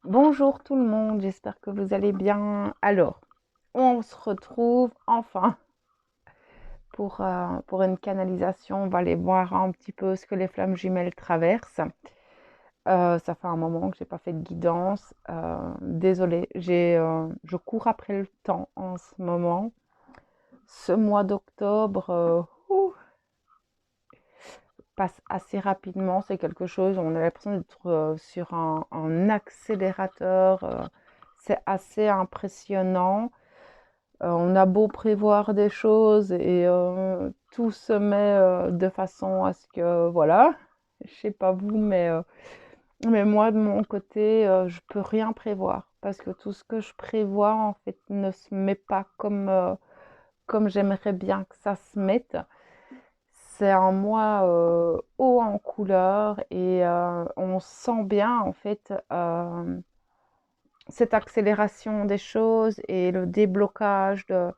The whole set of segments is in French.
Bonjour tout le monde, j'espère que vous allez bien. Alors, on se retrouve enfin pour une canalisation. On va aller voir un petit peu ce que les flammes jumelles traversent. Ça fait un moment que j'ai pas fait de guidance. Désolée, je cours après le temps en ce moment. Ce mois d'octobre passe assez rapidement. C'est quelque chose, on a l'impression d'être sur un accélérateur. C'est assez impressionnant. On a beau prévoir des choses et tout se met de façon à ce que, voilà, je sais pas vous, mais moi de mon côté, je peux rien prévoir parce que tout ce que je prévois en fait ne se met pas comme j'aimerais bien que ça se mette. C'est un mois haut en couleur et on sent bien en fait cette accélération des choses et le déblocage de,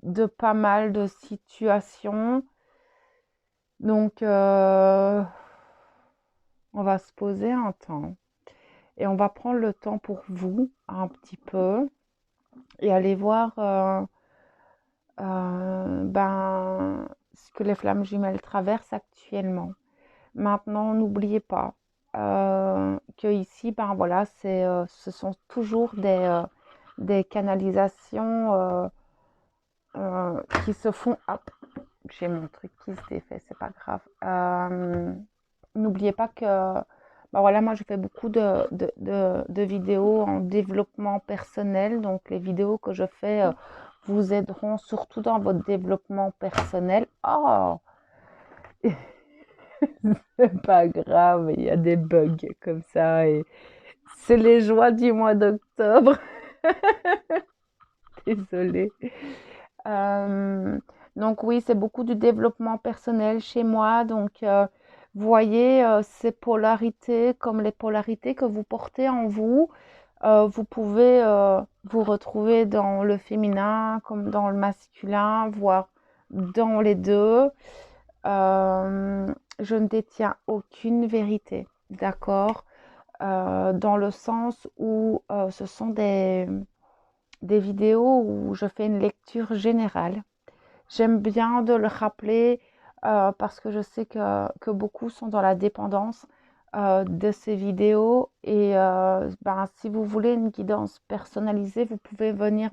de pas mal de situations. Donc, on va se poser un temps et on va prendre le temps pour vous un petit peu et aller voir ce que les flammes jumelles traversent actuellement. Maintenant, n'oubliez pas que ici, ben voilà, ce sont toujours des canalisations qui se font. Hop, j'ai mon truc qui se défait, c'est pas grave. N'oubliez pas que, ben voilà, moi je fais beaucoup de vidéos en développement personnel, donc les vidéos que je fais vous aideront surtout dans votre développement personnel. Oh, c'est pas grave, il y a des bugs comme ça et c'est les joies du mois d'octobre. Désolée. Euh, donc oui, c'est beaucoup du développement personnel chez moi. Donc, voyez ces polarités comme les polarités que vous portez en vous. Vous pouvez vous retrouver dans le féminin comme dans le masculin, voire dans les deux. Je ne détiens aucune vérité, d'accord? Dans le sens où ce sont des vidéos où je fais une lecture générale. J'aime bien de le rappeler parce que je sais que beaucoup sont dans la dépendance de ces vidéos et ben, si vous voulez une guidance personnalisée, vous pouvez venir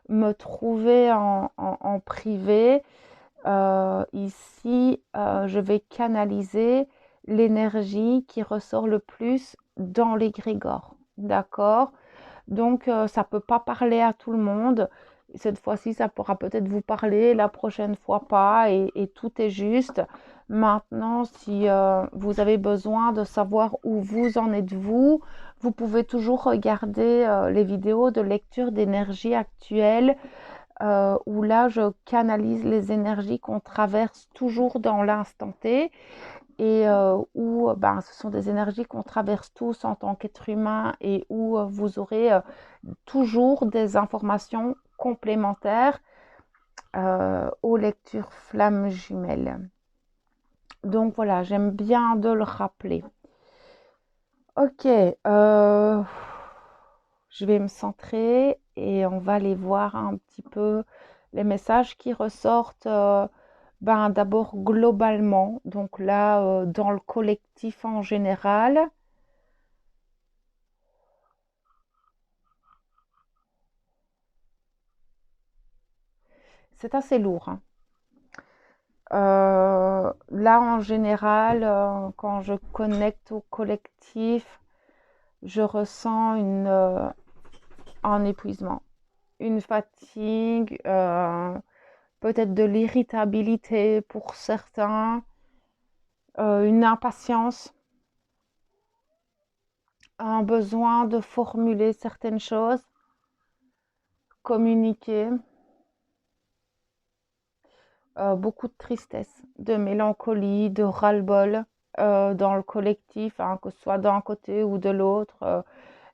me trouver en privé. Ici, je vais canaliser l'énergie qui ressort le plus dans l'égrégore. D'accord? Donc, ça ne peut pas parler à tout le monde. Cette fois-ci, ça pourra peut-être vous parler, la prochaine fois pas, et tout est juste. Maintenant, si vous avez besoin de savoir où vous en êtes vous pouvez toujours regarder les vidéos de lecture d'énergie actuelle où là, je canalise les énergies qu'on traverse toujours dans l'instant T et où ben, ce sont des énergies qu'on traverse tous en tant qu'être humain et où vous aurez toujours des informations complémentaires aux lectures flammes jumelles. Donc voilà, j'aime bien de le rappeler. Ok, je vais me centrer et on va aller voir un petit peu les messages qui ressortent ben, d'abord globalement, donc là dans le collectif en général. C'est assez lourd, hein. Là en général, quand je connecte au collectif, je ressens un épuisement, une fatigue, peut-être de l'irritabilité pour certains, une impatience, un besoin de formuler certaines choses, communiquer, beaucoup de tristesse, de mélancolie, de ras-le-bol dans le collectif, hein, que ce soit d'un côté ou de l'autre.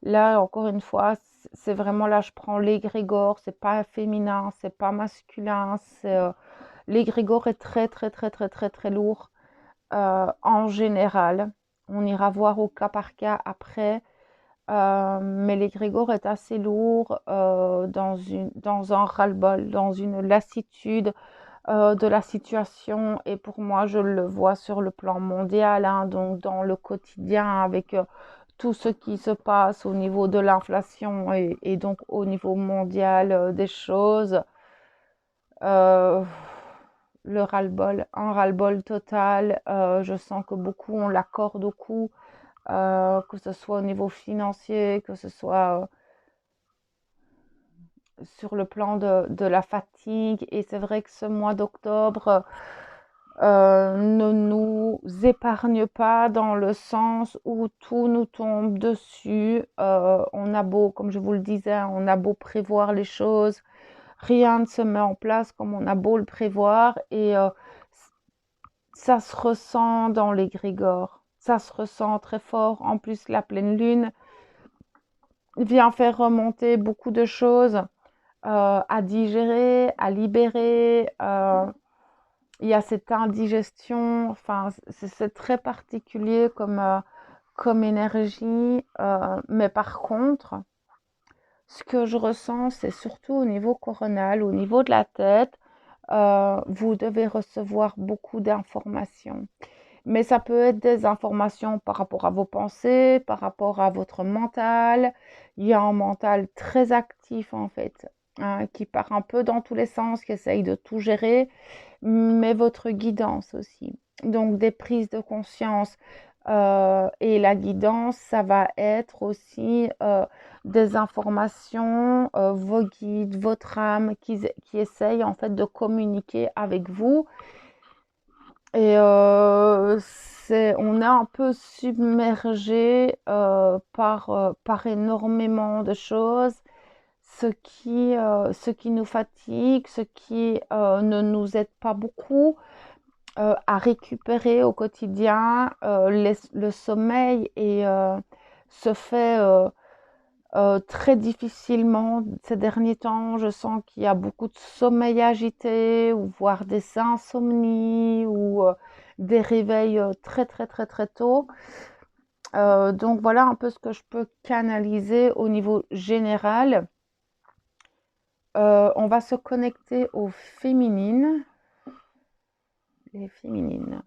Là, encore une fois, c'est vraiment là, je prends l'égrégore, c'est pas féminin, c'est pas masculin, l'égrégore est très, très, très, très, très, très lourd en général. On ira voir au cas par cas après. Mais l'égrégore est assez lourd dans un ras-le-bol, dans une lassitude de la situation. Et pour moi, je le vois sur le plan mondial, hein, donc dans le quotidien avec tout ce qui se passe au niveau de l'inflation et donc au niveau mondial des choses. Euh, le ras-le-bol, un ras-le-bol total. Je sens que beaucoup ont la corde au cou, que ce soit au niveau financier, que ce soit sur le plan de la fatigue. Et c'est vrai que ce mois d'octobre ne nous épargne pas dans le sens où tout nous tombe dessus. On a beau, comme je vous le disais, on a beau prévoir les choses, rien ne se met en place comme on a beau le prévoir et ça se ressent dans l'égrégore. Ça se ressent très fort. En plus, la pleine lune vient faire remonter beaucoup de choses à digérer, à libérer. Il y a cette indigestion. Enfin, c'est très particulier comme énergie. Mais par contre, ce que je ressens, c'est surtout au niveau coronal, au niveau de la tête. Vous devez recevoir beaucoup d'informations. Mais ça peut être des informations par rapport à vos pensées, par rapport à votre mental. Il y a un mental très actif en fait, hein, qui part un peu dans tous les sens, qui essaye de tout gérer, mais votre guidance aussi. Donc des prises de conscience. Et la guidance, ça va être aussi des informations, vos guides, votre âme qui essayent en fait de communiquer avec vous. Et on est un peu submergé par énormément de choses, ce qui nous fatigue, ce qui ne nous aide pas beaucoup à récupérer au quotidien. Le sommeil se fait très difficilement ces derniers temps. Je sens qu'il y a beaucoup de sommeil agité, ou voire des insomnies, ou des réveils très très très très tôt. Donc voilà un peu ce que je peux canaliser au niveau général. On va se connecter aux féminines. Les féminines.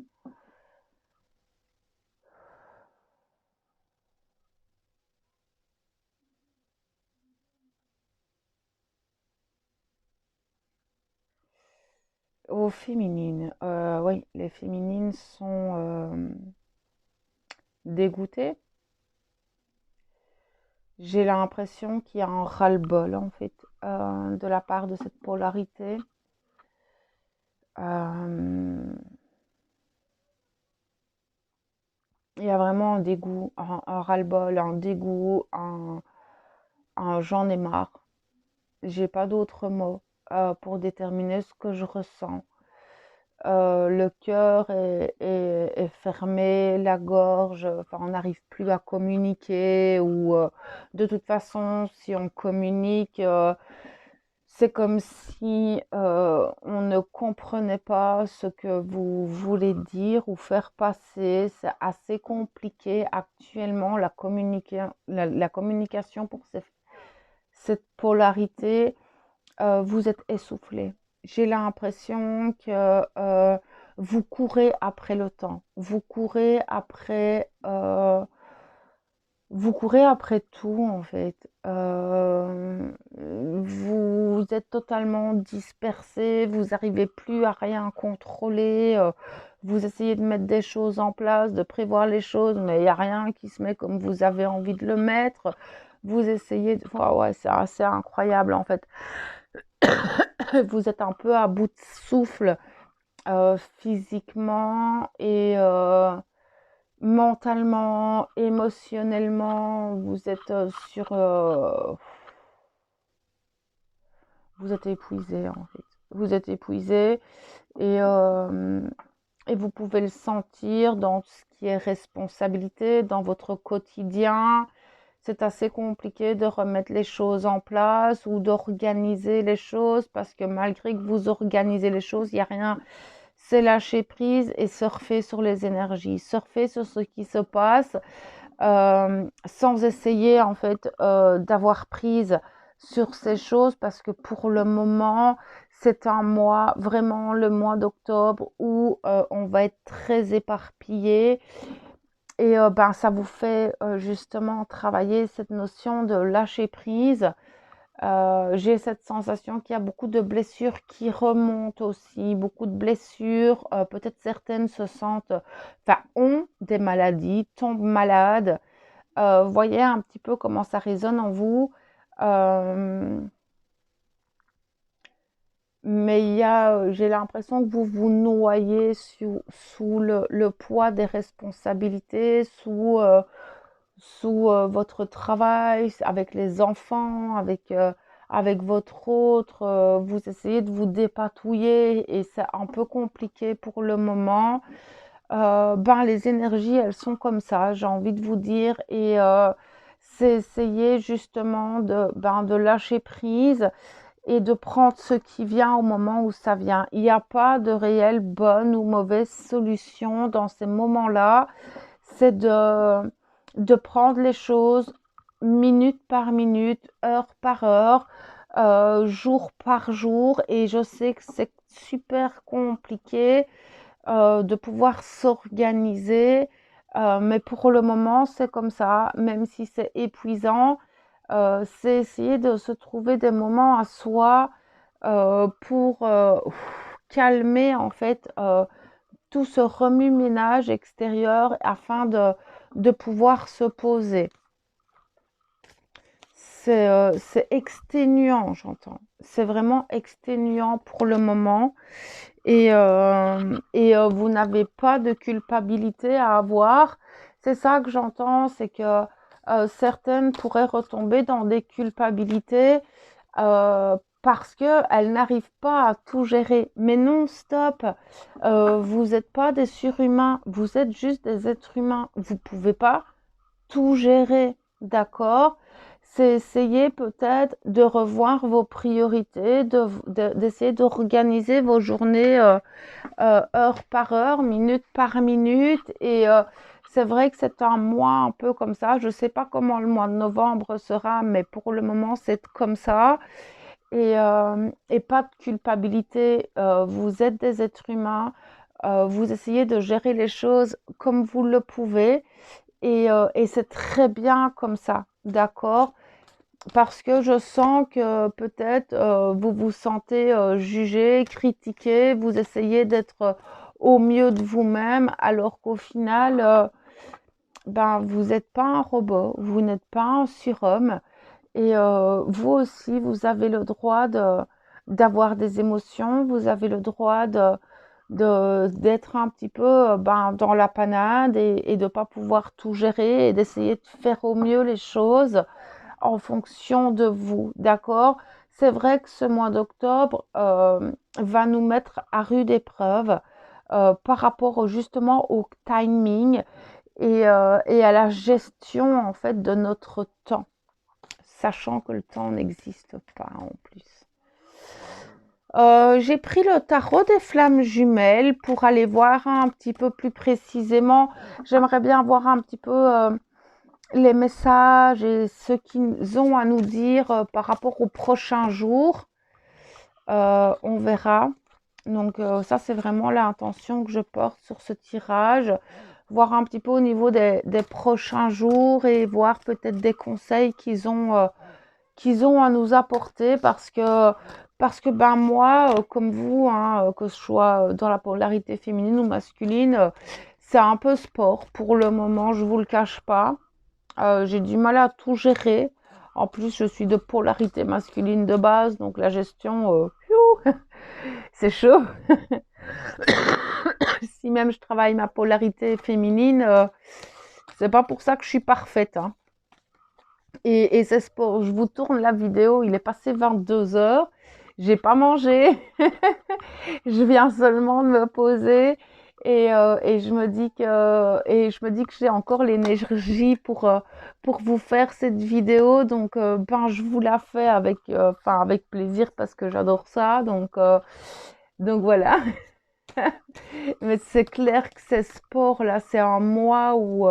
Aux féminines. Oui, les féminines sont dégoûtées. J'ai l'impression qu'il y a un ras-le-bol en fait de la part de cette polarité. Euh, il y a vraiment un dégoût, un ras-le-bol, un dégoût, un j'en ai marre. J'ai pas d'autres mots pour déterminer ce que je ressens. Le cœur est fermé, la gorge, enfin, on n'arrive plus à communiquer ou de toute façon, si on communique, c'est comme si on ne comprenait pas ce que vous voulez dire ou faire passer. C'est assez compliqué actuellement la communication pour cette polarité. Vous êtes essoufflé. J'ai l'impression que vous courez après le temps. Vous courez après tout en fait. Vous êtes totalement dispersé. Vous n'arrivez plus à rien contrôler. Vous essayez de mettre des choses en place, de prévoir les choses, mais il n'y a rien qui se met comme vous avez envie de le mettre. Vous essayez de... Oh ouais, c'est assez incroyable en fait. Vous êtes un peu à bout de souffle physiquement et mentalement, émotionnellement. Vous êtes épuisé en fait. Vous êtes épuisé et, euh, et vous pouvez le sentir dans ce qui est responsabilité, dans votre quotidien. C'est assez compliqué de remettre les choses en place ou d'organiser les choses parce que malgré que vous organisez les choses, il n'y a rien. c'est lâcher prise et surfer sur les énergies, surfer sur ce qui se passe, sans essayer en fait d'avoir prise sur ces choses, parce que pour le moment, c'est un mois, vraiment le mois d'octobre, où on va être très éparpillé. Et ben, ça vous fait justement travailler cette notion de lâcher prise. J'ai cette sensation qu'il y a beaucoup de blessures qui remontent aussi, beaucoup de blessures. Peut-être certaines se sentent, enfin, ont des maladies, tombent malades. Voyez un petit peu comment ça résonne en vous. Euh, mais j'ai l'impression que vous vous noyez sous le poids des responsabilités, sous votre travail, avec les enfants, avec votre autre. Vous essayez de vous dépatouiller et c'est un peu compliqué pour le moment. Ben, les énergies, elles sont comme ça, j'ai envie de vous dire. Et c'est essayer justement de lâcher prise et de prendre ce qui vient au moment où ça vient. Il n'y a pas de réelle bonne ou mauvaise solution dans ces moments-là. C'est de prendre les choses minute par minute, heure par heure, jour par jour. Et je sais que c'est super compliqué de pouvoir s'organiser, mais pour le moment, c'est comme ça, même si c'est épuisant. C'est essayer de se trouver des moments à soi pour calmer en fait tout ce remue-ménage extérieur afin de pouvoir se poser. C'est exténuant, j'entends. C'est vraiment exténuant pour le moment. Et vous n'avez pas de culpabilité à avoir. C'est ça que j'entends, c'est que certaines pourraient retomber dans des culpabilités parce qu'elles n'arrivent pas à tout gérer. Mais non, stop, vous n'êtes pas des surhumains, vous êtes juste des êtres humains. Vous ne pouvez pas tout gérer, d'accord? C'est essayer peut-être de revoir vos priorités, d'essayer d'organiser vos journées heure par heure, minute par minute. Et c'est vrai que c'est un mois un peu comme ça. Je ne sais pas comment le mois de novembre sera, mais pour le moment, c'est comme ça. Et pas de culpabilité. Vous êtes des êtres humains. Vous essayez de gérer les choses comme vous le pouvez. Et c'est très bien comme ça, d'accord? Parce que je sens que peut-être vous vous sentez jugé, critiqué, vous essayez d'être au mieux de vous-même, alors qu'au final, ben, vous n'êtes pas un robot, vous n'êtes pas un surhomme. Et vous aussi, vous avez le droit d'avoir des émotions, vous avez le droit d'être un petit peu ben, dans la panade et de ne pas pouvoir tout gérer et d'essayer de faire au mieux les choses en fonction de vous, d'accord? C'est vrai que ce mois d'octobre va nous mettre à rude épreuve par rapport justement au timing et à la gestion en fait de notre temps, sachant que le temps n'existe pas en plus. J'ai pris le tarot des flammes jumelles pour aller voir un petit peu plus précisément. J'aimerais bien voir un petit peu les messages et ce qu'ils ont à nous dire par rapport aux prochains jours. On verra. Donc ça, c'est vraiment l'intention que je porte sur ce tirage. Voir un petit peu au niveau des prochains jours et voir peut-être des conseils qu'ils ont à nous apporter parce que ben moi, comme vous, hein, que ce soit dans la polarité féminine ou masculine, c'est un peu sport pour le moment, je vous le cache pas. J'ai du mal à tout gérer. En plus, je suis de polarité masculine de base, donc la gestion, c'est chaud. Si même je travaille ma polarité féminine, c'est pas pour ça que je suis parfaite, hein. Et c'est sport. Je vous tourne la vidéo, il est passé 22 heures. J'ai pas mangé. Je viens seulement de me poser et je me dis que j'ai encore l'énergie pour vous faire cette vidéo. Donc ben je vous la fais avec plaisir parce que j'adore ça. Donc voilà. Mais c'est clair que ces sports-là, c'est un mois où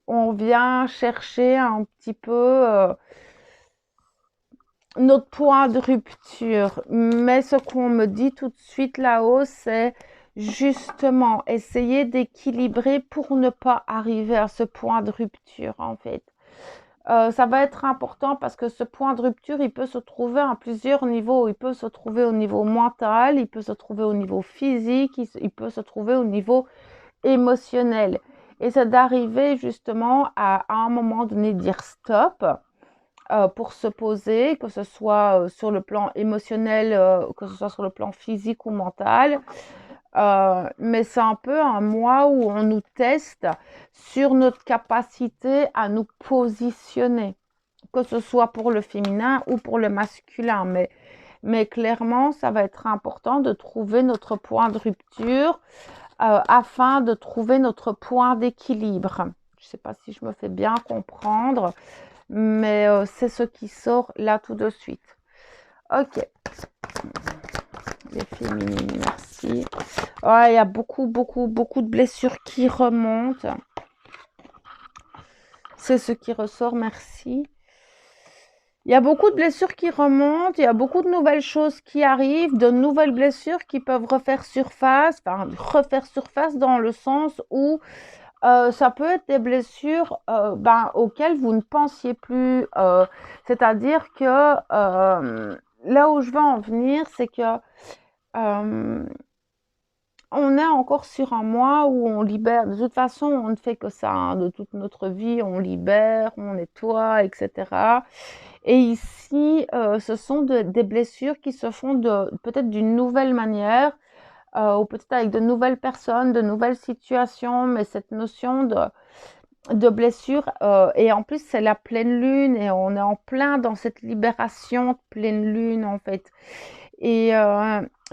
on vient chercher un petit peu notre point de rupture. Mais ce qu'on me dit tout de suite là-haut, c'est justement essayer d'équilibrer pour ne pas arriver à ce point de rupture, en fait. Ça va être important parce que ce point de rupture, il peut se trouver à plusieurs niveaux. Il peut se trouver au niveau mental, il peut se trouver au niveau physique, il peut se trouver au niveau émotionnel. Et c'est d'arriver justement à un moment donné dire stop pour se poser, que ce soit sur le plan émotionnel, que ce soit sur le plan physique ou mental. Mais c'est un peu un mois où on nous teste sur notre capacité à nous positionner, que ce soit pour le féminin ou pour le masculin. Mais clairement, ça va être important de trouver notre point de rupture afin de trouver notre point d'équilibre. Je ne sais pas si je me fais bien comprendre, mais c'est ce qui sort là tout de suite. Ok. Les féminines, merci. Ouais, il y a beaucoup de blessures qui remontent. C'est ce qui ressort, merci. Il y a beaucoup de blessures qui remontent, il y a beaucoup de nouvelles choses qui arrivent, de nouvelles blessures qui peuvent refaire surface, enfin refaire surface dans le sens où ça peut être des blessures auxquelles vous ne pensiez plus. C'est-à-dire que là où je veux en venir, c'est que on est encore sur un mois où on libère. De toute façon, on ne fait que ça. Hein. De toute notre vie, on libère, on nettoie, etc. Et ici, ce sont des blessures qui se font peut-être d'une nouvelle manière, ou peut-être avec de nouvelles personnes, de nouvelles situations, mais cette notion de blessure, et en plus c'est la pleine lune, et on est en plein dans cette libération de pleine lune en fait. Et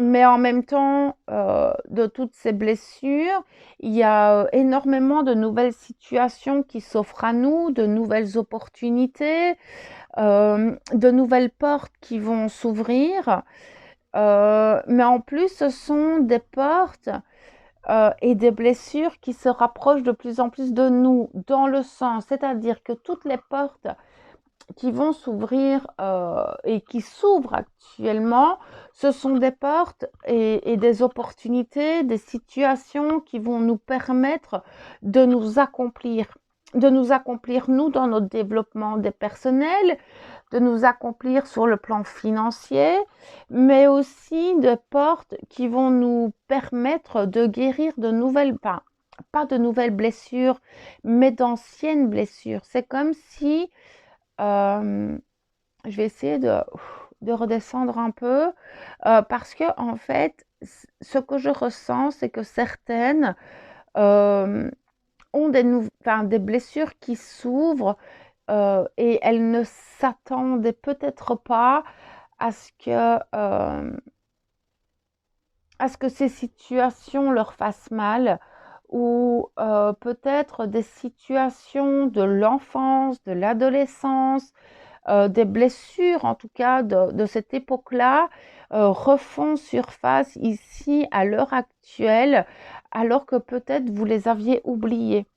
mais en même temps, de toutes ces blessures, il y a énormément de nouvelles situations qui s'offrent à nous, de nouvelles opportunités, de nouvelles portes qui vont s'ouvrir. Mais en plus, ce sont des portes et des blessures qui se rapprochent de plus en plus de nous, dans le sens, c'est-à-dire que toutes les portes qui vont s'ouvrir et qui s'ouvrent actuellement, ce sont des portes et des opportunités, des situations qui vont nous permettre de nous accomplir nous dans notre développement des personnels, de nous accomplir sur le plan financier, mais aussi de portes qui vont nous permettre de guérir de nouvelles, pas de nouvelles blessures, mais d'anciennes blessures. C'est comme si je vais essayer de redescendre un peu parce que en fait, ce que je ressens, c'est que certaines ont des blessures qui s'ouvrent et elles ne s'attendaient peut-être pas à ce que ces situations leur fassent mal ou peut-être des situations de l'enfance, de l'adolescence, des blessures en tout cas de cette époque-là refont surface ici à l'heure actuelle alors que peut-être vous les aviez oubliées.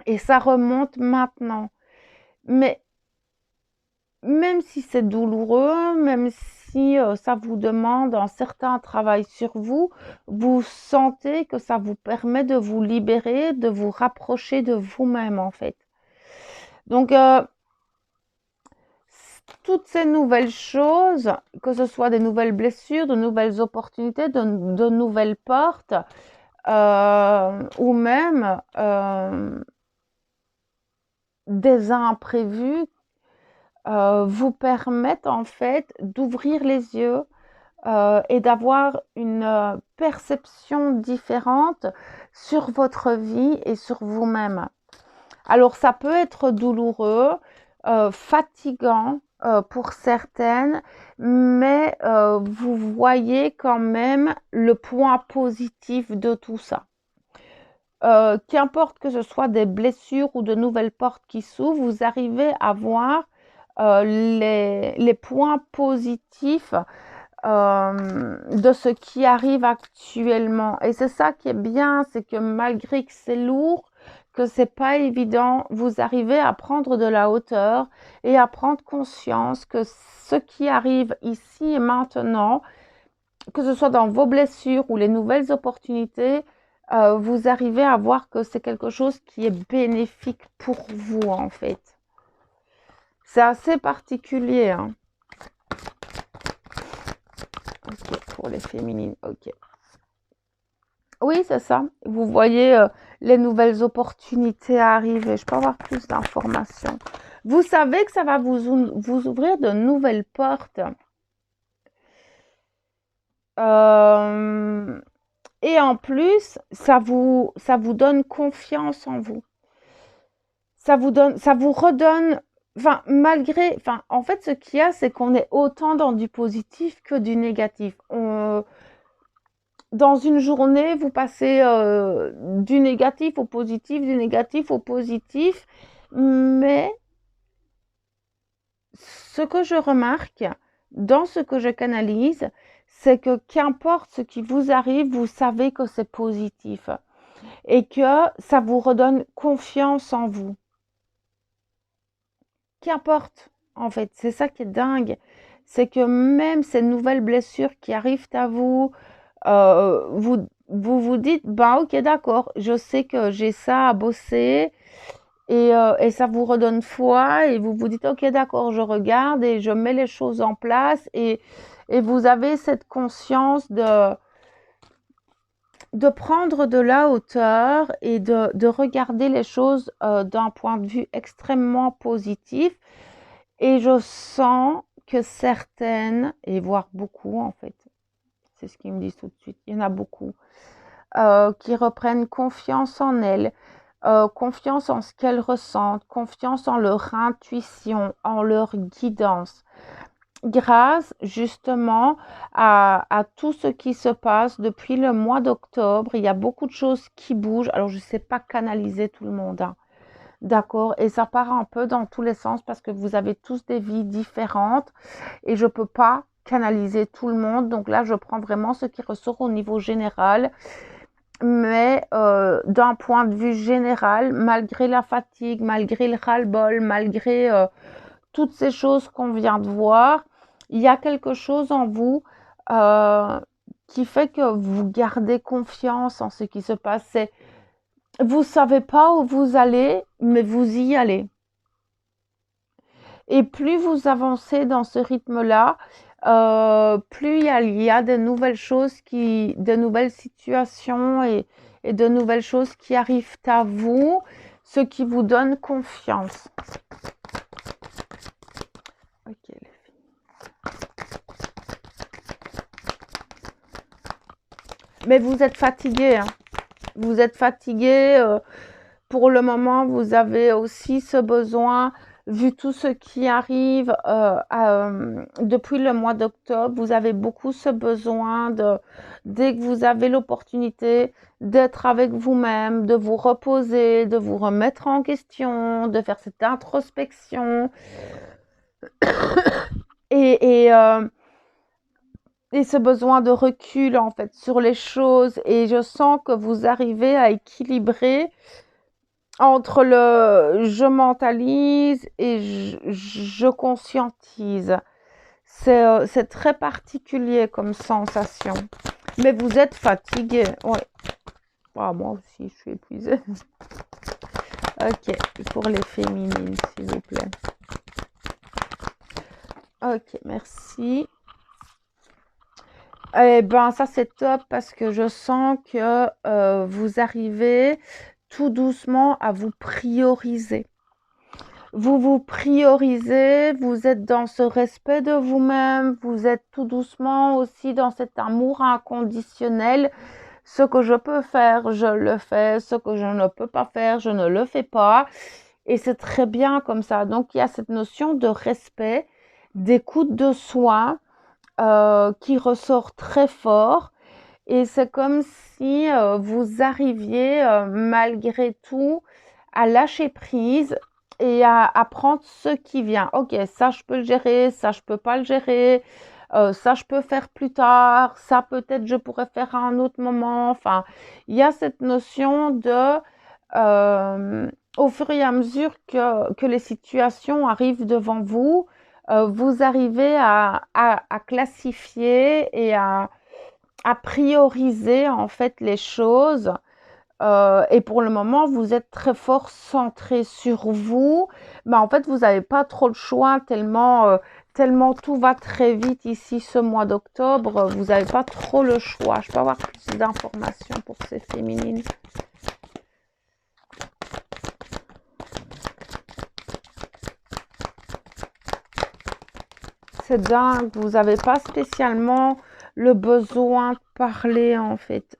Et ça remonte maintenant. Mais même si c'est douloureux, même si ça vous demande un certain travail sur vous, vous sentez que ça vous permet de vous libérer, de vous rapprocher de vous-même en fait. Donc, toutes ces nouvelles choses, que ce soit des nouvelles blessures, de nouvelles opportunités, de nouvelles portes, ou même des imprévus, vous permettent en fait d'ouvrir les yeux et d'avoir une perception différente sur votre vie et sur vous-même. Alors ça peut être douloureux, fatigant pour certaines, mais vous voyez quand même le point positif de tout ça. Qu'importe que ce soit des blessures ou de nouvelles portes qui s'ouvrent, vous arrivez à voir les points positifs de ce qui arrive actuellement. Et c'est ça qui est bien, c'est que malgré que c'est lourd, que c'est pas évident, vous arrivez à prendre de la hauteur et à prendre conscience que ce qui arrive ici et maintenant, que ce soit dans vos blessures ou les nouvelles opportunités, vous arrivez à voir que c'est quelque chose qui est bénéfique pour vous en fait. C'est assez particulier, hein. Ok, pour les féminines, ok. Oui, c'est ça. Vous voyez les nouvelles opportunités arriver. Je peux avoir plus d'informations. Vous savez que ça va vous ouvrir de nouvelles portes. Et en plus, ça vous donne confiance en vous. Ça vous redonne, enfin, en fait, ce qu'il y a, c'est qu'on est autant dans du positif que du négatif. Dans une journée, vous passez du négatif au positif, du négatif au positif, mais ce que je remarque dans ce que je canalise, c'est que qu'importe ce qui vous arrive, vous savez que c'est positif et que ça vous redonne confiance en vous. Qu'importe, en fait, c'est ça qui est dingue, c'est que même ces nouvelles blessures qui arrivent à vous, vous dites, bah ok, d'accord, je sais que j'ai ça à bosser et ça vous redonne foi et vous vous dites, ok, d'accord, je regarde et je mets les choses en place et vous avez cette conscience de prendre de la hauteur et de regarder les choses d'un point de vue extrêmement positif. Et je sens que certaines, et voire beaucoup en fait, c'est ce qu'ils me disent tout de suite, il y en a beaucoup, qui reprennent confiance en elles, confiance en ce qu'elles ressentent, confiance en leur intuition, en leur guidance, grâce justement à tout ce qui se passe depuis le mois d'octobre. Il y a beaucoup de choses qui bougent. Alors, je ne sais pas canaliser tout le monde, hein. D'accord, et ça part un peu dans tous les sens parce que vous avez tous des vies différentes et je ne peux pas canaliser tout le monde. Donc là, je prends vraiment ce qui ressort au niveau général. Mais d'un point de vue général, malgré la fatigue, malgré le ras-le-bol, malgré toutes ces choses qu'on vient de voir, il y a quelque chose en vous qui fait que vous gardez confiance en ce qui se passe. Vous ne savez pas où vous allez, mais vous y allez. Et plus vous avancez dans ce rythme-là, plus il y a de nouvelles choses, de nouvelles situations et de nouvelles choses qui arrivent à vous, ce qui vous donne confiance. Ok, les filles. Mais vous êtes fatigués, hein. Vous êtes fatigués. Pour le moment, vous avez aussi ce besoin, vu tout ce qui arrive depuis le mois d'octobre, vous avez beaucoup ce besoin dès que vous avez l'opportunité d'être avec vous-même, de vous reposer, de vous remettre en question, de faire cette introspection et ce besoin de recul en fait sur les choses. Et je sens que vous arrivez à équilibrer entre le je mentalise et je conscientise. C'est très particulier comme sensation. Mais vous êtes fatigué. Ouais. Ah, moi aussi, je suis épuisée. Ok, pour les féminines, s'il vous plaît. Ok, merci. Eh ben, ça c'est top parce que je sens que vous arrivez tout doucement à vous prioriser. Vous vous priorisez, vous êtes dans ce respect de vous-même, vous êtes tout doucement aussi dans cet amour inconditionnel. Ce que je peux faire, je le fais. Ce que je ne peux pas faire, je ne le fais pas. Et c'est très bien comme ça. Donc, il y a cette notion de respect, d'écoute de soi qui ressort très fort. Et c'est comme si vous arriviez malgré tout à lâcher prise et à prendre ce qui vient. Ok, ça je peux le gérer, ça je peux pas le gérer. Ça je peux faire plus tard, ça peut-être je pourrais faire à un autre moment. Enfin, il y a cette notion de, au fur et à mesure que les situations arrivent devant vous, vous arrivez à classifier et à prioriser en fait les choses. Et pour le moment, vous êtes très fort centré sur vous. Mais en fait, vous n'avez pas trop le choix tellement tout va très vite ici ce mois d'octobre. Vous n'avez pas trop le choix. Je peux avoir plus d'informations pour ces féminines. C'est dingue, vous n'avez pas spécialement le besoin de parler en fait.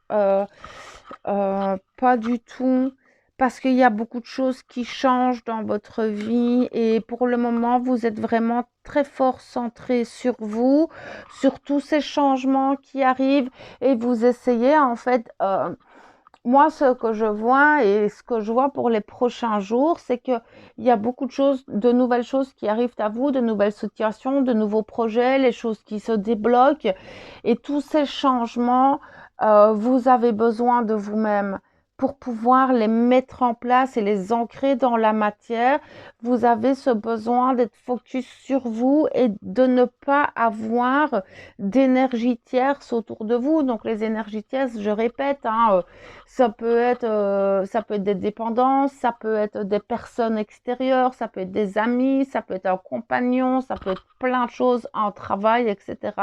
Pas du tout, parce qu'il y a beaucoup de choses qui changent dans votre vie et pour le moment, vous êtes vraiment très fort centré sur vous, sur tous ces changements qui arrivent et vous essayez en fait, moi ce que je vois et ce que je vois pour les prochains jours, c'est qu'il y a beaucoup de choses, de nouvelles choses qui arrivent à vous, de nouvelles situations, de nouveaux projets, les choses qui se débloquent et tous ces changements, vous avez besoin de vous-même pour pouvoir les mettre en place et les ancrer dans la matière. Vous avez ce besoin d'être focus sur vous et de ne pas avoir d'énergie tierce autour de vous. Donc les énergies tierces, je répète, hein, ça peut être des dépendances, ça peut être des personnes extérieures, ça peut être des amis, ça peut être un compagnon, ça peut être plein de choses, un travail, etc.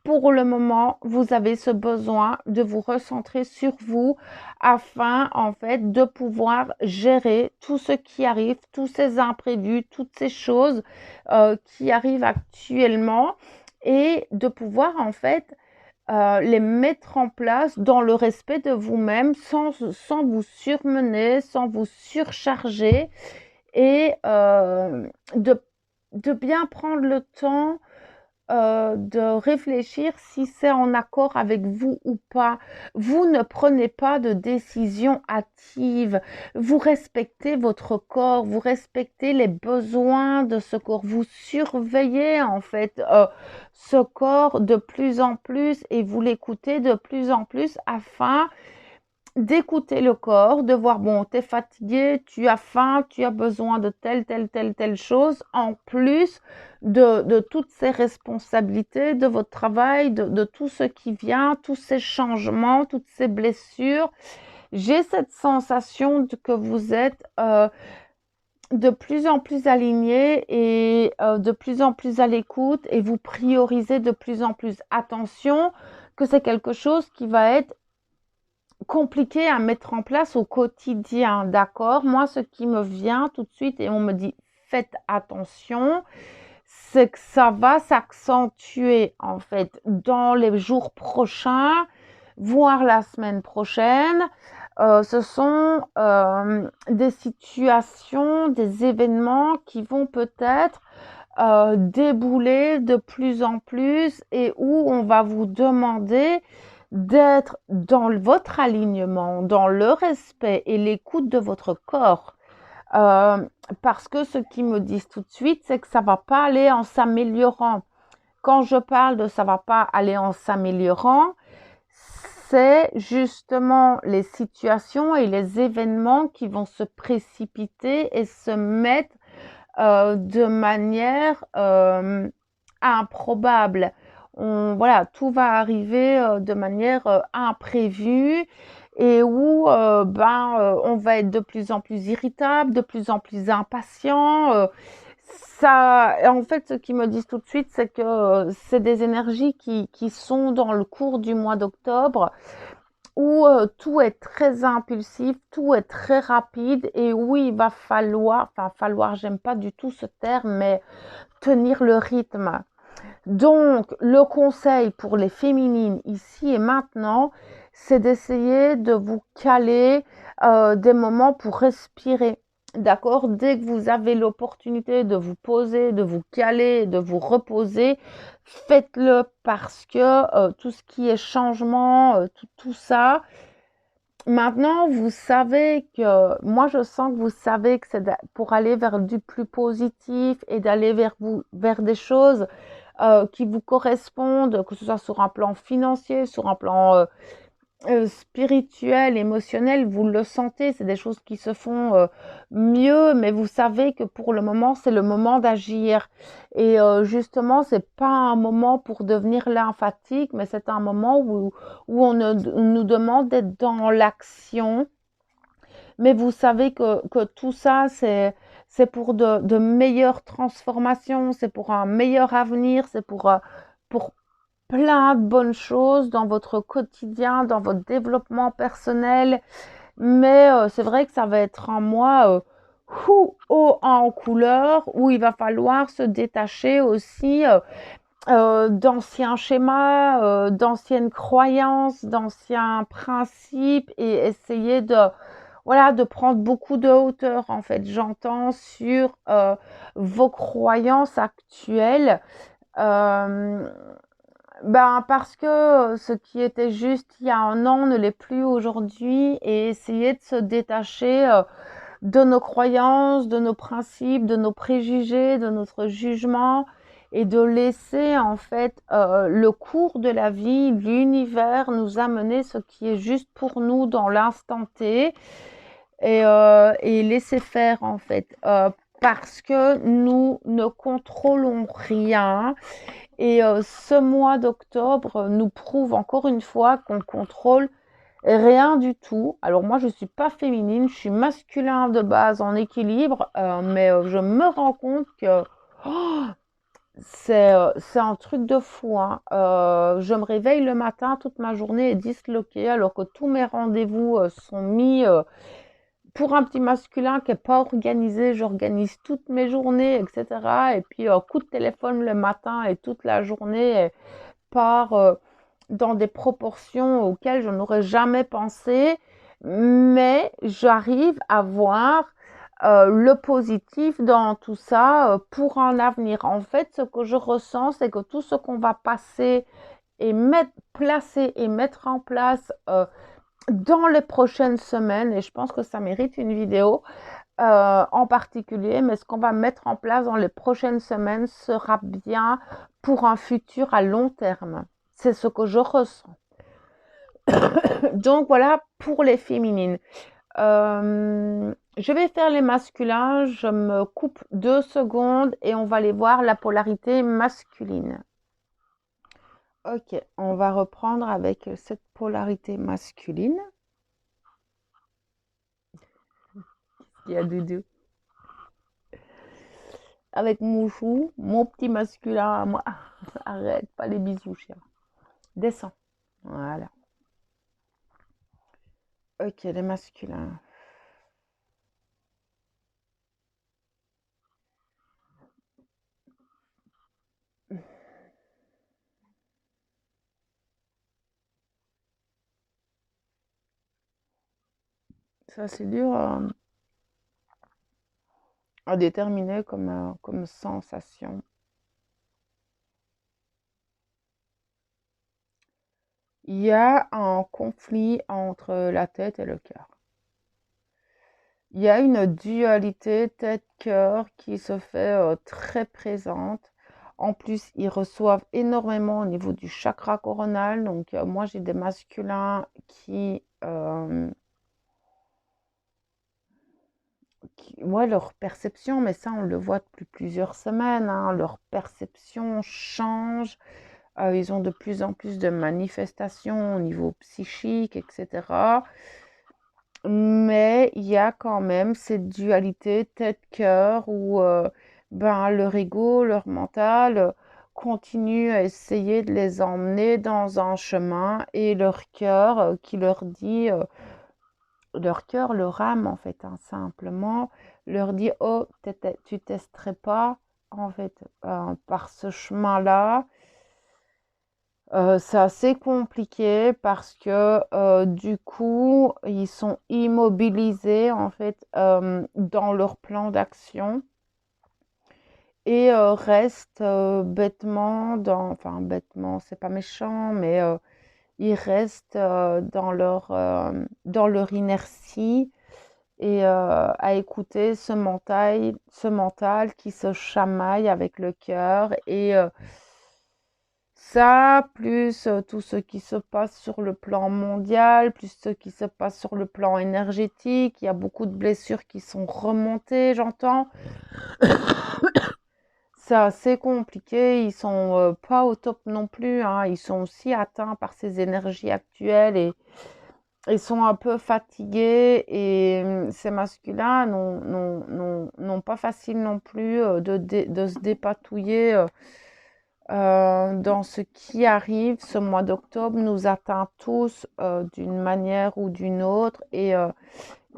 Pour le moment, vous avez ce besoin de vous recentrer sur vous afin, en fait, de pouvoir gérer tout ce qui arrive, tous ces imprévus, toutes ces choses qui arrivent actuellement et de pouvoir, en fait, les mettre en place dans le respect de vous-même sans vous surmener, sans vous surcharger et de bien prendre le temps de réfléchir si c'est en accord avec vous ou pas. Vous ne prenez pas de décision hâtive. Vous respectez votre corps, vous respectez les besoins de ce corps. Vous surveillez en fait ce corps de plus en plus et vous l'écoutez de plus en plus afin d'écouter le corps, de voir, bon, tu es fatigué, tu as faim, tu as besoin de telle chose, en plus de toutes ces responsabilités, de votre travail, de tout ce qui vient, tous ces changements, toutes ces blessures. J'ai cette sensation que vous êtes de plus en plus aligné et de plus en plus à l'écoute et vous priorisez de plus en plus. Attention, que c'est quelque chose qui va être compliqué à mettre en place au quotidien, d'accord? Moi, ce qui me vient tout de suite et on me dit faites attention, c'est que ça va s'accentuer en fait dans les jours prochains, voire la semaine prochaine. Ce sont des situations, des événements qui vont peut-être débouler de plus en plus et où on va vous demander d'être dans votre alignement, dans le respect et l'écoute de votre corps. Euh, Parce que ce qu'ils me disent tout de suite, c'est que ça va pas aller en s'améliorant. Quand je parle de ça va pas aller en s'améliorant, c'est justement les situations et les événements qui vont se précipiter et se mettre de manière improbable. Voilà, tout va arriver de manière imprévue et où on va être de plus en plus irritable, de plus en plus impatient. Ça, en fait, ce qu'ils me disent tout de suite, c'est que c'est des énergies qui sont dans le cours du mois d'octobre où tout est très impulsif, tout est très rapide et où il va falloir, j'aime pas du tout ce terme, mais tenir le rythme. Donc, le conseil pour les féminines ici et maintenant, c'est d'essayer de vous caler des moments pour respirer. D'accord? Dès que vous avez l'opportunité de vous poser, de vous caler, de vous reposer, faites-le parce que tout ce qui est changement, tout ça, maintenant, vous savez que, moi je sens que vous savez que c'est pour aller vers du plus positif et d'aller vers des choses qui vous correspondent, que ce soit sur un plan financier, sur un plan spirituel, émotionnel, vous le sentez, c'est des choses qui se font mieux, mais vous savez que pour le moment, c'est le moment d'agir. Et justement, c'est pas un moment pour devenir lymphatique, mais c'est un moment où on nous demande d'être dans l'action. Mais vous savez que tout ça, c'est pour de meilleures transformations, c'est pour un meilleur avenir, c'est pour plein de bonnes choses dans votre quotidien, dans votre développement personnel. Mais c'est vrai que ça va être un mois haut en couleur où il va falloir se détacher aussi d'anciens schémas, d'anciennes croyances, d'anciens principes et essayer voilà, de prendre beaucoup de hauteur en fait. J'entends sur vos croyances actuelles. Euh, ben parce que ce qui était juste il y a un an ne l'est plus aujourd'hui et essayer de se détacher de nos croyances, de nos principes, de nos préjugés, de notre jugement et de laisser en fait le cours de la vie, l'univers nous amener ce qui est juste pour nous dans l'instant T et laisser faire en fait parce que nous ne contrôlons rien et ce mois d'octobre nous prouve encore une fois qu'on contrôle rien du tout. Alors moi, je suis pas féminine, je suis masculin de base en équilibre, mais je me rends compte que oh, c'est un truc de fou, hein. Je me réveille le matin, toute ma journée est disloquée, alors que tous mes rendez-vous sont mis pour un petit masculin qui est pas organisé. J'organise toutes mes journées, etc. Et puis coup de téléphone le matin et toute la journée part dans des proportions auxquelles je n'aurais jamais pensé, mais j'arrive à voir le positif dans tout ça pour un avenir. En fait, ce que je ressens, c'est que tout ce qu'on va passer et placer et mettre en place dans les prochaines semaines, et je pense que ça mérite une vidéo en particulier, mais ce qu'on va mettre en place dans les prochaines semaines sera bien pour un futur à long terme. C'est ce que je ressens. Donc voilà pour les féminines. Je vais faire les masculins, je me coupe 2 secondes et on va aller voir la polarité masculine. Ok, on va reprendre avec cette polarité masculine. Il y a Doudou. Avec Mouchou, mon petit masculin à moi. Arrête, pas les bisous, chien. Descends. Voilà. Ok, les masculins. Ça, c'est dur à déterminer comme sensation. Il y a un conflit entre la tête et le cœur. Il y a une dualité tête-cœur qui se fait très présente. En plus, ils reçoivent énormément au niveau du chakra coronal. Donc, moi, j'ai des masculins ouais, leur perception, mais ça, on le voit depuis plusieurs semaines, hein, leur perception change. Ils ont de plus en plus de manifestations au niveau psychique, etc. Mais il y a quand même cette dualité tête-cœur où ben, leur ego, leur mental continue à essayer de les emmener dans un chemin et leur cœur qui leur dit, leur cœur, leur âme en fait, hein, simplement, leur dit, oh, tu testerais pas en fait par ce chemin-là. C'est assez compliqué parce que du coup, ils sont immobilisés en fait dans leur plan d'action et restent bêtement enfin bêtement, c'est pas méchant, mais ils restent dans leur inertie et à écouter ce mental qui se chamaille avec le cœur et ça, plus tout ce qui se passe sur le plan mondial, plus ce qui se passe sur le plan énergétique. Il y a beaucoup de blessures qui sont remontées, j'entends. C'est assez compliqué, ils sont pas au top non plus, hein. Ils sont aussi atteints par ces énergies actuelles et ils sont un peu fatigués et ces masculins n'ont pas facile non plus de se dépatouiller dans ce qui arrive. Ce mois d'octobre nous atteint tous d'une manière ou d'une autre et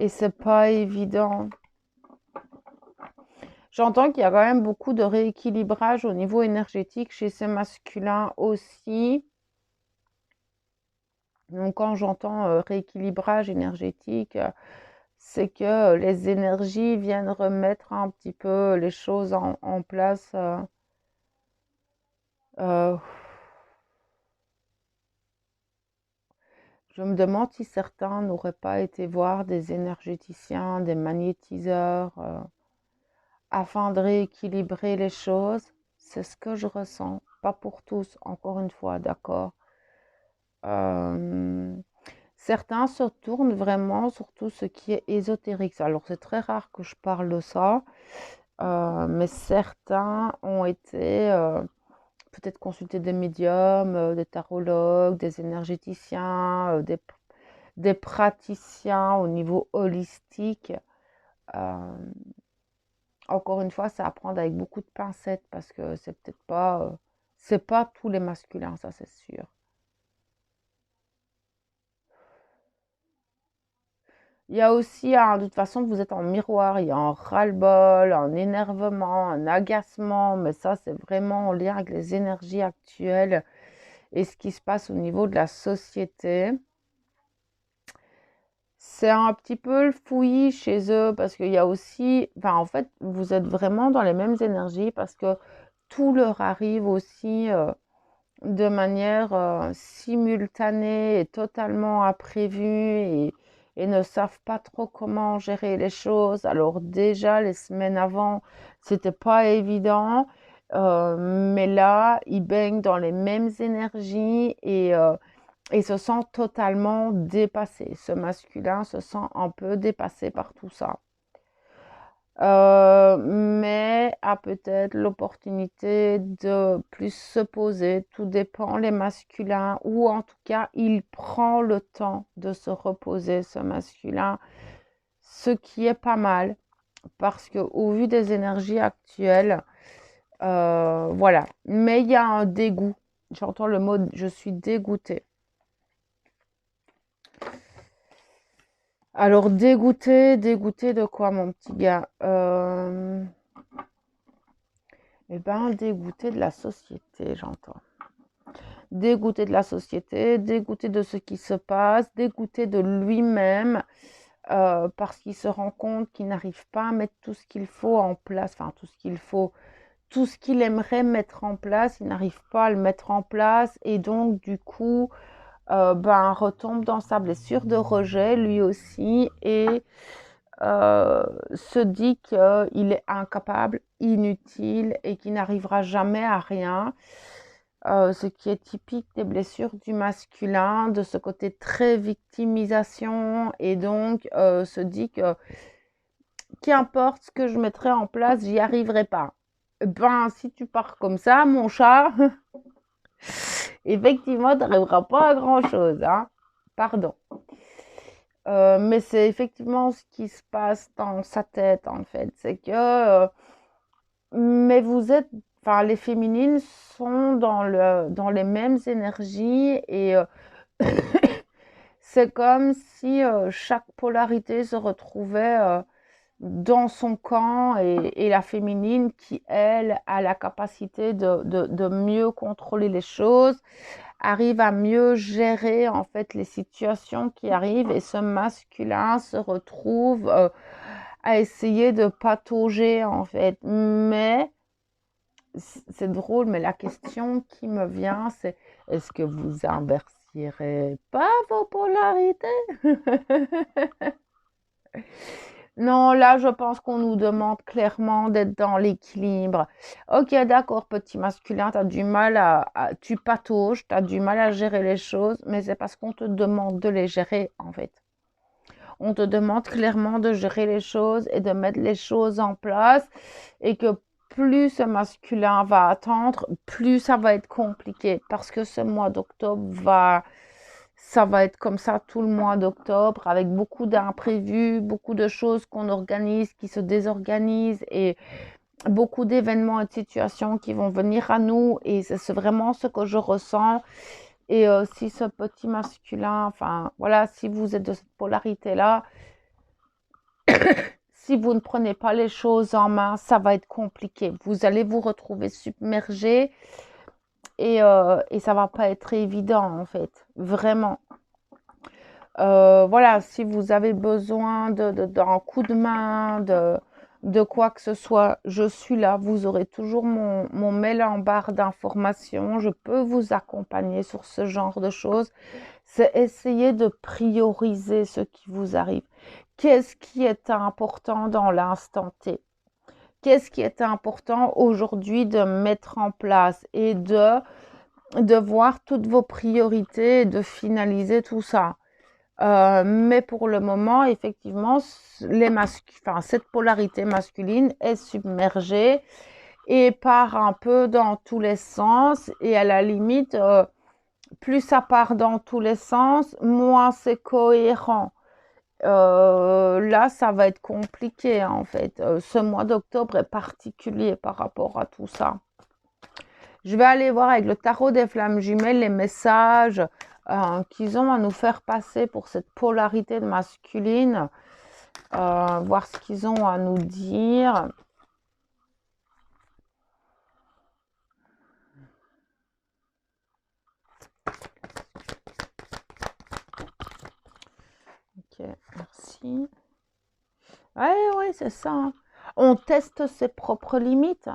c'est pas évident. J'entends qu'il y a quand même beaucoup de rééquilibrage au niveau énergétique chez ces masculins aussi. Donc quand j'entends rééquilibrage énergétique, c'est que les énergies viennent remettre un petit peu les choses en place. Euh, je me demande si certains n'auraient pas été voir des énergéticiens, des magnétiseurs, afin de rééquilibrer les choses. C'est ce que je ressens. Pas pour tous, encore une fois, d'accord. Euh, Certains se tournent vraiment sur tout ce qui est ésotérique. Alors, c'est très rare que je parle de ça, mais certains ont été peut-être consulter des médiums, des tarologues, des énergéticiens, des praticiens au niveau holistique. Euh, Encore une fois, c'est à prendre avec beaucoup de pincettes parce que c'est peut-être pas, c'est pas tous les masculins, ça c'est sûr. Il y a aussi, hein, de toute façon, vous êtes en miroir, il y a un ras-le-bol, un énervement, un agacement, mais ça, c'est vraiment en lien avec les énergies actuelles et ce qui se passe au niveau de la société. C'est un petit peu le fouillis chez eux parce qu'il y a aussi, enfin, en fait, vous êtes vraiment dans les mêmes énergies parce que tout leur arrive aussi de manière simultanée et totalement imprévue et ne savent pas trop comment gérer les choses. Alors déjà, les semaines avant, c'était pas évident, mais là, ils baignent dans les mêmes énergies et se sent totalement dépassé. Ce masculin se sent un peu dépassé par tout ça. Mais a peut-être l'opportunité de plus se poser. Tout dépend les masculins, ou en tout cas, il prend le temps de se reposer, ce masculin, ce qui est pas mal, parce que au vu des énergies actuelles, voilà. Mais il y a un dégoût. J'entends le mot, je suis dégoûtée. Alors, dégoûté, dégoûté de quoi, mon petit gars? Eh ben, dégoûté de la société, j'entends. Dégoûté de la société, dégoûté de ce qui se passe, dégoûté de lui-même, parce qu'il se rend compte qu'il n'arrive pas à mettre tout ce qu'il faut en place, enfin tout ce qu'il faut, tout ce qu'il aimerait mettre en place, il n'arrive pas à le mettre en place, et donc du coup, ben, retombe dans sa blessure de rejet lui aussi, et se dit qu'il est incapable, inutile et qu'il n'arrivera jamais à rien. Ce qui est typique des blessures du masculin, de ce côté très victimisation, et donc se dit que qu'importe ce que je mettrai en place, j'y arriverai pas. Ben, si tu pars comme ça, mon chat, effectivement, tu n'arriveras pas à grand-chose, hein. Pardon. Mais c'est effectivement ce qui se passe dans sa tête, en fait. C'est que, mais vous êtes, enfin, les féminines sont dans les mêmes énergies et c'est comme si chaque polarité se retrouvait dans son camp et la féminine qui, elle, a la capacité de mieux contrôler les choses, arrive à mieux gérer en fait les situations qui arrivent et ce masculin se retrouve à essayer de patauger en fait. Mais c'est drôle, mais la question qui me vient, c'est est-ce que vous inversierez pas vos polarités? Non, là, je pense qu'on nous demande clairement d'être dans l'équilibre. Ok, d'accord, petit masculin, tu as du mal tu patauges, tu as du mal à gérer les choses, mais c'est parce qu'on te demande de les gérer, en fait. On te demande clairement de gérer les choses et de mettre les choses en place et que plus ce masculin va attendre, plus ça va être compliqué parce que ce mois d'octobre ça va être comme ça tout le mois d'octobre avec beaucoup d'imprévus, beaucoup de choses qu'on organise qui se désorganisent et beaucoup d'événements et de situations qui vont venir à nous et c'est vraiment ce que je ressens. Et si ce petit masculin, enfin voilà, si vous êtes de cette polarité-là, si vous ne prenez pas les choses en main, ça va être compliqué. Vous allez vous retrouver submergé et ça va pas être évident en fait, vraiment. Voilà, si vous avez besoin d'un coup de main, de quoi que ce soit, je suis là. Vous aurez toujours mon mail en barre d'informations. Je peux vous accompagner sur ce genre de choses. C'est essayer de prioriser ce qui vous arrive. Qu'est-ce qui est important dans l'instant T? Qu'est-ce qui est important aujourd'hui de mettre en place et de voir toutes vos priorités et de finaliser tout ça. Mais pour le moment, effectivement, cette polarité masculine est submergée et part un peu dans tous les sens. Et à la limite, plus ça part dans tous les sens, moins c'est cohérent. Là, ça va être compliqué en fait. Ce mois d'octobre est particulier par rapport à tout ça. Je vais aller voir avec le tarot des flammes jumelles les messages qu'ils ont à nous faire passer pour cette polarité masculine. Voir ce qu'ils ont à nous dire. Ok, merci. Ouais, c'est ça. Hein. On teste ses propres limites.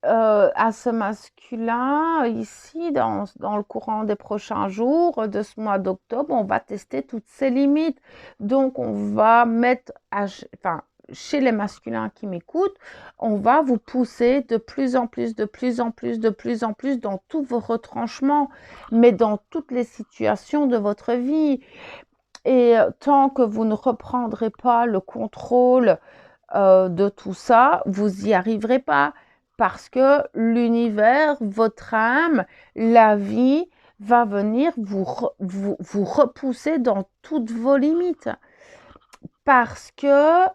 À ce masculin, ici, dans le courant des prochains jours de ce mois d'octobre, on va tester toutes ses limites. Donc, on va mettre, chez les masculins qui m'écoutent, on va vous pousser de plus en plus, de plus en plus, de plus en plus dans tous vos retranchements, mais dans toutes les situations de votre vie. Et tant que vous ne reprendrez pas le contrôle de tout ça, vous n'y arriverez pas parce que l'univers, votre âme, la vie va venir vous repousser dans toutes vos limites parce que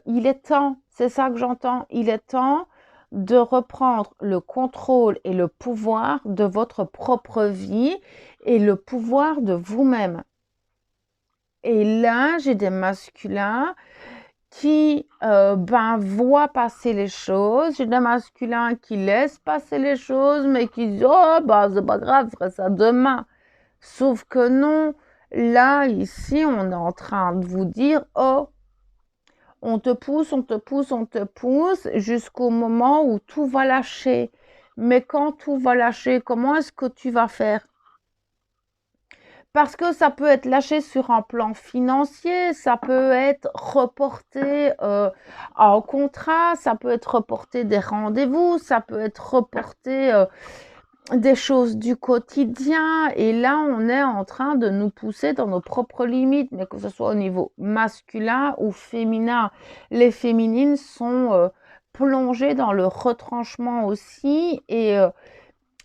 il est temps, c'est ça que j'entends, il est temps de reprendre le contrôle et le pouvoir de votre propre vie et le pouvoir de vous-même. Et là, j'ai des masculins qui voient passer les choses. J'ai des masculins qui laissent passer les choses, mais qui disent oh c'est pas grave, je ferai ça demain. Sauf que non, là, ici, on est en train de vous dire oh, on te pousse, on te pousse, on te pousse jusqu'au moment où tout va lâcher. Mais quand tout va lâcher, comment est-ce que tu vas faire? Parce que ça peut être lâché sur un plan financier, ça peut être reporté en contrat, ça peut être reporté des rendez-vous, ça peut être reporté des choses du quotidien. Et là, on est en train de nous pousser dans nos propres limites, mais que ce soit au niveau masculin ou féminin. Les féminines sont plongées dans le retranchement aussi et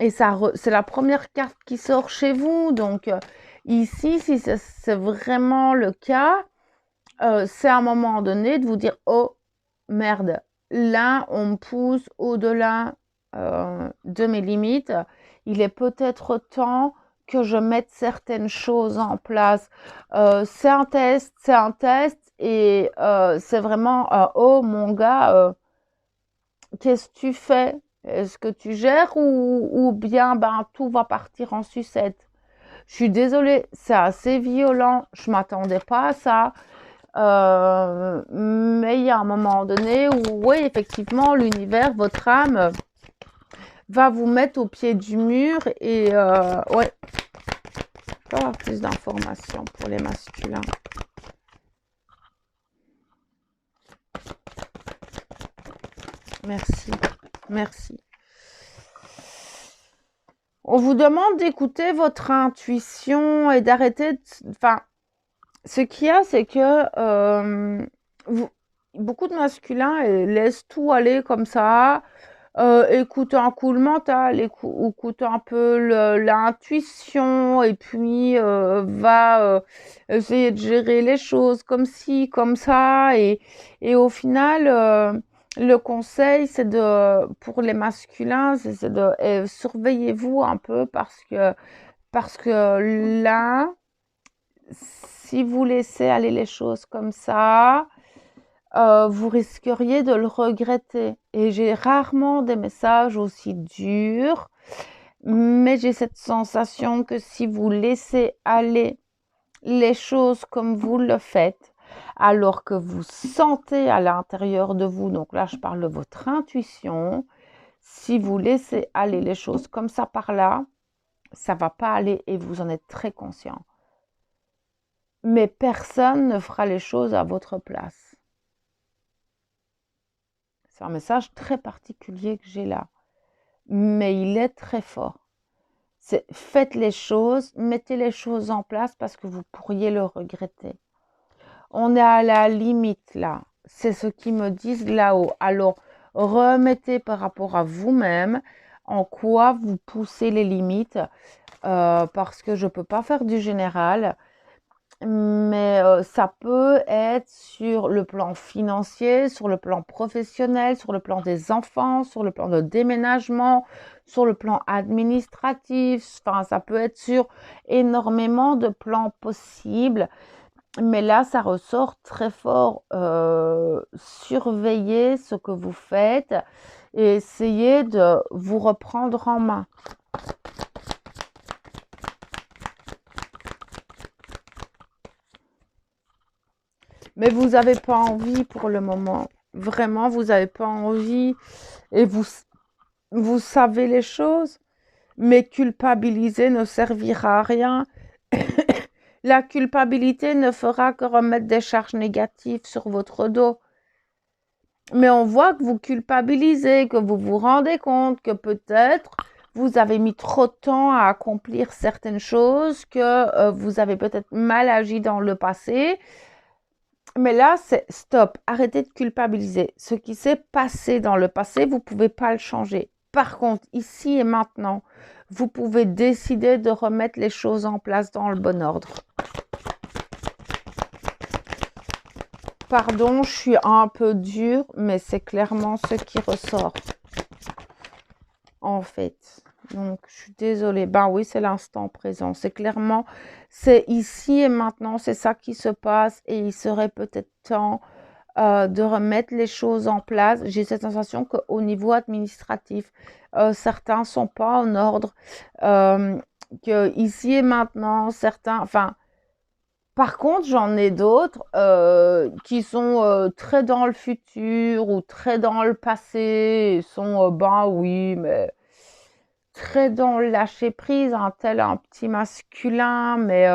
c'est la première carte qui sort chez vous. Donc, ici, si c'est vraiment le cas, c'est à un moment donné de vous dire oh merde, là, on me pousse au-delà de mes limites. Il est peut-être temps que je mette certaines choses en place. C'est un test, et c'est vraiment oh mon gars, qu'est-ce que tu fais? Est-ce que tu gères ou bien tout va partir en sucette? Je suis désolée, c'est assez violent, je m'attendais pas à ça. Mais il y a un moment donné où, oui, effectivement, l'univers, votre âme, va vous mettre au pied du mur et ouais, je peux avoir plus d'informations pour les masculins. Merci. Merci. On vous demande d'écouter votre intuition et d'arrêter de... Enfin, ce qu'il y a, c'est que beaucoup de masculins laissent tout aller comme ça, écoutent un coup le mental, écoutent un peu l'intuition, et puis va essayer de gérer les choses comme ci, comme ça, et au final, le conseil, c'est pour les masculins, c'est de surveillez-vous un peu parce que là, si vous laissez aller les choses comme ça, vous risqueriez de le regretter. Et j'ai rarement des messages aussi durs, mais j'ai cette sensation que si vous laissez aller les choses comme vous le faites, alors que vous sentez à l'intérieur de vous, donc là je parle de votre intuition, si vous laissez aller les choses comme ça par là, ça va pas aller et vous en êtes très conscient. Mais personne ne fera les choses à votre place. C'est un message très particulier que j'ai là, mais il est très fort. Faites les choses, mettez les choses en place parce que vous pourriez le regretter. On est à la limite là, c'est ce qu'ils me disent là-haut. Alors, remettez par rapport à vous-même en quoi vous poussez les limites, parce que je ne peux pas faire du général. Mais ça peut être sur le plan financier, sur le plan professionnel, sur le plan des enfants, sur le plan de déménagement, sur le plan administratif. Enfin, ça peut être sur énormément de plans possibles. Mais là, ça ressort très fort. Surveillez ce que vous faites et essayez de vous reprendre en main. Mais vous n'avez pas envie pour le moment. Vraiment, vous n'avez pas envie et vous savez les choses, mais culpabiliser ne servira à rien. La culpabilité ne fera que remettre des charges négatives sur votre dos. Mais on voit que vous culpabilisez, que vous vous rendez compte que peut-être vous avez mis trop de temps à accomplir certaines choses, que vous avez peut-être mal agi dans le passé. Mais là, c'est stop, arrêtez de culpabiliser. Ce qui s'est passé dans le passé, vous ne pouvez pas le changer. Par contre, ici et maintenant, vous pouvez décider de remettre les choses en place dans le bon ordre. Pardon, je suis un peu dure, mais c'est clairement ce qui ressort. En fait. Donc, je suis désolée. Ben oui, c'est l'instant présent. C'est clairement, c'est ici et maintenant, c'est ça qui se passe et il serait peut-être temps de remettre les choses en place. J'ai cette sensation qu'au niveau administratif, certains sont pas en ordre, que ici et maintenant, certains, enfin, par contre, j'en ai d'autres qui sont très dans le futur ou très dans le passé, et sont, ben oui, mais très dans le lâcher prise, un tel un petit masculin, mais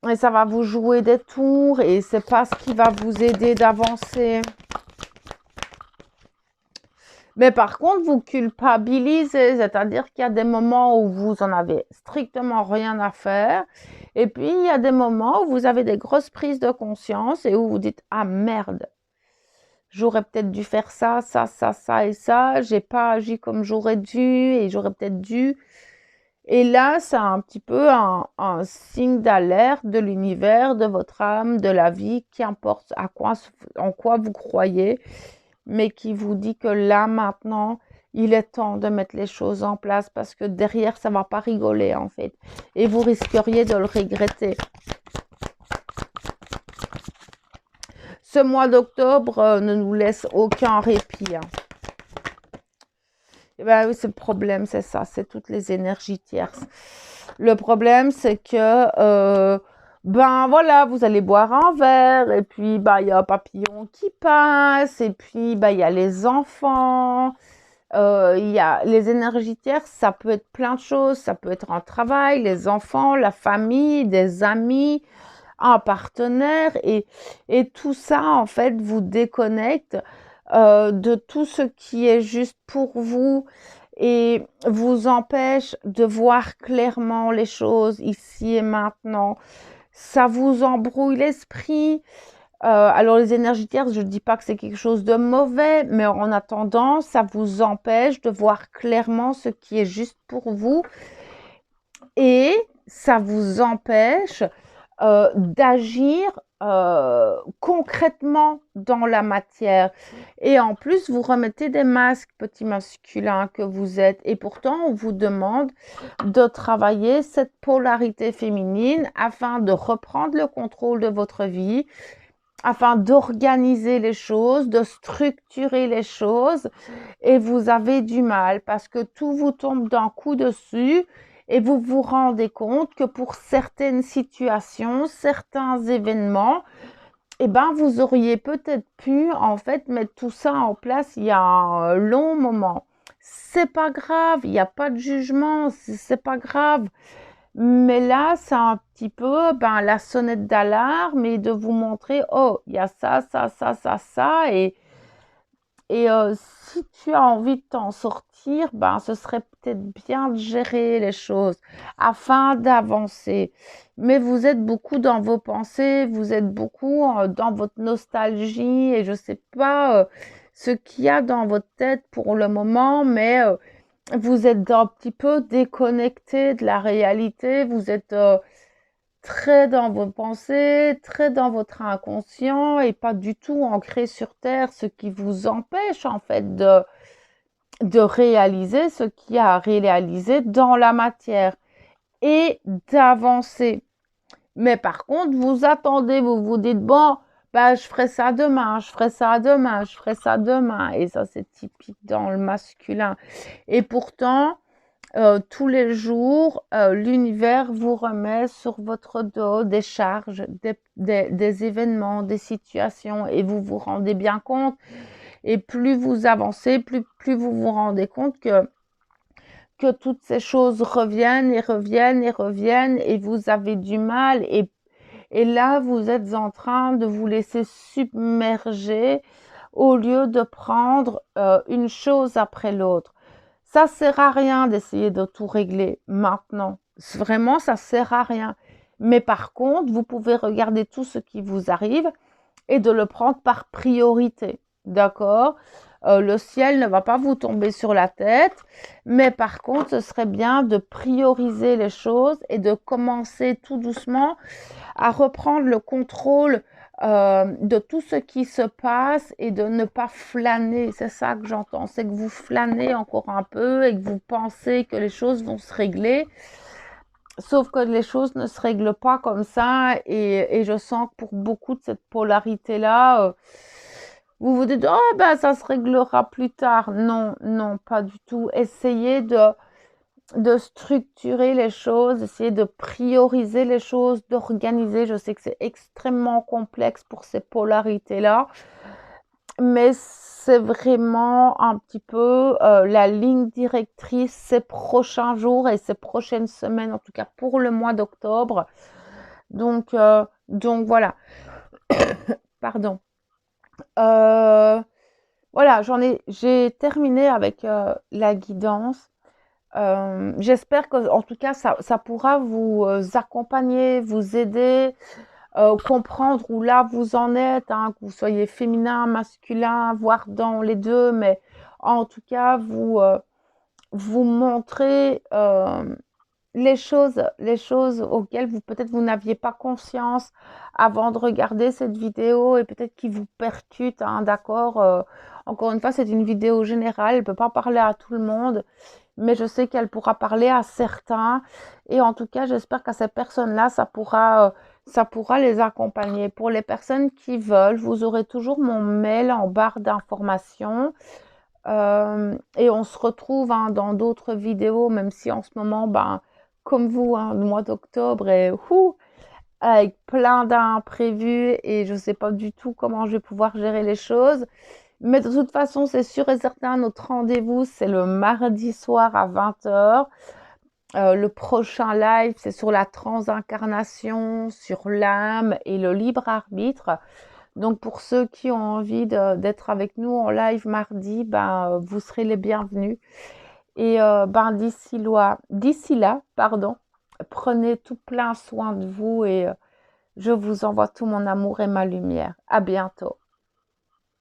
et ça va vous jouer des tours et c'est pas ce qui va vous aider d'avancer. Mais par contre, vous culpabilisez, c'est-à-dire qu'il y a des moments où vous en avez strictement rien à faire, et puis il y a des moments où vous avez des grosses prises de conscience et où vous dites ah merde, j'aurais peut-être dû faire ça, ça, ça, ça et ça, j'ai pas agi comme j'aurais dû et j'aurais peut-être dû. Et là, c'est un petit peu un signe d'alerte de l'univers, de votre âme, de la vie, qu'importe en quoi vous croyez, mais qui vous dit que là, maintenant, il est temps de mettre les choses en place parce que derrière, ça ne va pas rigoler, en fait. Et vous risqueriez de le regretter. Ce mois d'octobre ne nous laisse aucun répit. Hein. Et ben oui, c'est le problème, c'est ça, c'est toutes les énergies tierces. Le problème, c'est que, ben voilà, vous allez boire un verre, et puis ben, il y a un papillon qui passe, et puis ben, il y a les enfants, il y a les énergies tierces, ça peut être plein de choses, ça peut être un travail, les enfants, la famille, des amis, un partenaire, et tout ça, en fait, vous déconnecte de tout ce qui est juste pour vous et vous empêche de voir clairement les choses ici et maintenant. Ça vous embrouille l'esprit. Alors les énergies tierces, je ne dis pas que c'est quelque chose de mauvais, mais en attendant, ça vous empêche de voir clairement ce qui est juste pour vous et ça vous empêche d'agir concrètement dans la matière. Et en plus, vous remettez des masques, petits masculins que vous êtes. Et pourtant, on vous demande de travailler cette polarité féminine afin de reprendre le contrôle de votre vie, afin d'organiser les choses, de structurer les choses. Et vous avez du mal parce que tout vous tombe d'un coup dessus et vous vous rendez compte que pour certaines situations, certains événements, eh ben, vous auriez peut-être pu en fait mettre tout ça en place il y a un long moment. C'est pas grave, il n'y a pas de jugement, c'est pas grave. Mais là, c'est un petit peu la sonnette d'alarme et de vous montrer, oh, il y a ça, ça, ça, ça, ça. Et si tu as envie de t'en sortir, ce serait peut-être bien de gérer les choses afin d'avancer. Mais vous êtes beaucoup dans vos pensées, vous êtes beaucoup dans votre nostalgie et je ne sais pas ce qu'il y a dans votre tête pour le moment, mais vous êtes un petit peu déconnecté de la réalité, vous êtes très dans vos pensées, très dans votre inconscient et pas du tout ancré sur terre, ce qui vous empêche en fait de réaliser ce qu'il y a à réaliser dans la matière et d'avancer. Mais par contre, vous attendez, vous vous dites, bon, je ferai ça demain, je ferai ça demain, je ferai ça demain. Et ça, c'est typique dans le masculin. Et pourtant, tous les jours, l'univers vous remet sur votre dos des charges, des événements, des situations et vous vous rendez bien compte. Et plus vous avancez, plus vous vous rendez compte que toutes ces choses reviennent et reviennent et reviennent et vous avez du mal. Et là, vous êtes en train de vous laisser submerger au lieu de prendre une chose après l'autre. Ça sert à rien d'essayer de tout régler maintenant. Vraiment, ça sert à rien. Mais par contre, vous pouvez regarder tout ce qui vous arrive et de le prendre par priorité. D'accord? Le ciel ne va pas vous tomber sur la tête, mais par contre, ce serait bien de prioriser les choses et de commencer tout doucement à reprendre le contrôle de tout ce qui se passe et de ne pas flâner. C'est ça que j'entends, c'est que vous flânez encore un peu et que vous pensez que les choses vont se régler. Sauf que les choses ne se règlent pas comme ça et je sens que pour beaucoup de cette polarité-là, vous vous dites, oh ça se réglera plus tard. Non, non, pas du tout. Essayez de structurer les choses, essayer de prioriser les choses, d'organiser. Je sais que c'est extrêmement complexe pour ces polarités-là, mais c'est vraiment un petit peu la ligne directrice ces prochains jours et ces prochaines semaines, en tout cas pour le mois d'octobre. Donc voilà. Pardon. Voilà, j'ai terminé avec la guidance. J'espère que, en tout cas, ça pourra vous accompagner, vous aider, comprendre où là vous en êtes, hein, que vous soyez féminin, masculin, voire dans les deux, mais en tout cas, vous montrer les choses auxquelles peut-être vous n'aviez pas conscience avant de regarder cette vidéo et peut-être qui vous percutent, hein, d'accord. Encore une fois, c'est une vidéo générale, elle ne peut pas parler à tout le monde, mais je sais qu'elle pourra parler à certains et en tout cas, j'espère qu'à ces personnes-là, ça pourra les accompagner. Pour les personnes qui veulent, vous aurez toujours mon mail en barre d'informations. Et on se retrouve dans d'autres vidéos, même si en ce moment, comme vous, le mois d'octobre est avec plein d'imprévus et je ne sais pas du tout comment je vais pouvoir gérer les choses. Mais de toute façon, c'est sûr et certain, notre rendez-vous, c'est le mardi soir à 20h. Le prochain live, c'est sur la transincarnation, sur l'âme et le libre arbitre. Donc pour ceux qui ont envie d'être avec nous en live mardi, ben, vous serez les bienvenus. Et ben, d'ici là, pardon, prenez tout plein soin de vous et je vous envoie tout mon amour et ma lumière. À bientôt.